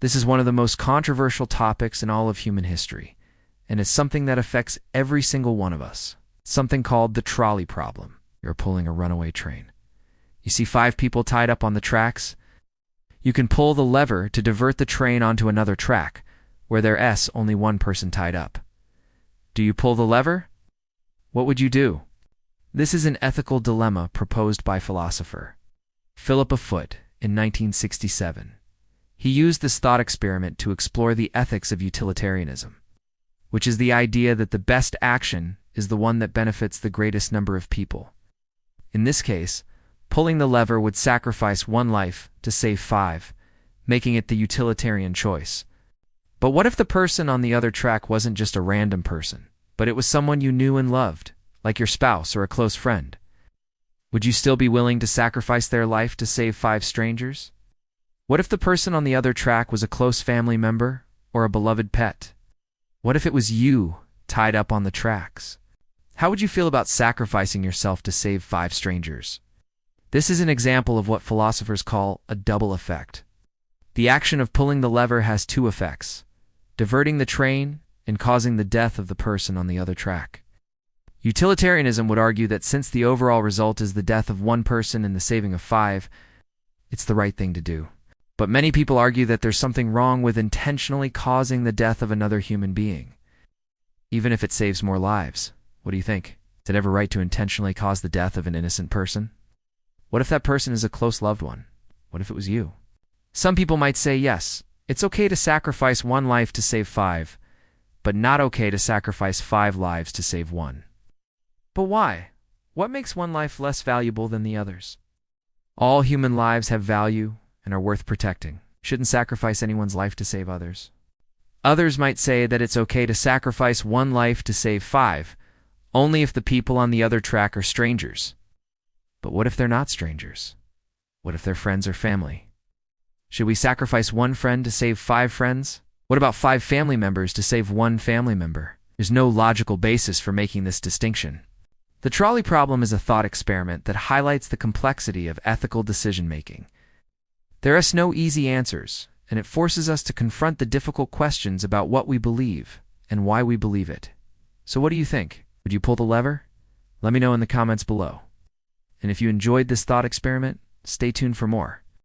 This is one of the most controversial topics in all of human history, and it's something that affects every single one of us. Something called the trolley problem. You're pulling a runaway train. You see 5 people tied up on the tracks. You can pull the lever to divert the train onto another track, where there's only one person tied up. Do you pull the lever? What would you do? This is an ethical dilemma proposed by philosopher Philip Foot in 1967. He used this thought experiment to explore the ethics of utilitarianism, which is the idea that the best action is the one that benefits the greatest number of people. In this case, pulling the lever would sacrifice one life to save 5, making it the utilitarian choice. But what if the person on the other track wasn't just a random person, but it was someone you knew and loved, like your spouse or a close friend? Would you still be willing to sacrifice their life to save 5 strangers? What if the person on the other track was a close family member or a beloved pet? What if it was you tied up on the tracks? How would you feel about sacrificing yourself to save 5 strangers? This is an example of what philosophers call a double effect. The action of pulling the lever has 2 effects: diverting the train and causing the death of the person on the other track. Utilitarianism would argue that since the overall result is the death of one person and the saving of 5, it's the right thing to do. But many people argue that there's something wrong with intentionally causing the death of another human being, even if it saves more lives. What do you think? Is it ever right to intentionally cause the death of an innocent person? What if that person is a close loved one? What if it was you? Some people might say yes, it's okay to sacrifice 1 life to save 5, but not okay to sacrifice 5 lives to save 1. But why? What makes one life less valuable than the others? All human lives have value and are worth protecting. Shouldn't sacrifice anyone's life to save others. Others might say that it's okay to sacrifice 1 life to save 5, only if the people on the other track are strangers. But what if they're not strangers? What if they're friends or family? Should we sacrifice 1 friend to save 5 friends? What about 5 family members to save 1 family member? There's no logical basis for making this distinction. The trolley problem is a thought experiment that highlights the complexity of ethical decision-making. There are no easy answers, and it forces us to confront the difficult questions about what we believe and why we believe it. So what do you think? Would you pull the lever? Let me know in the comments below. And if you enjoyed this thought experiment, stay tuned for more.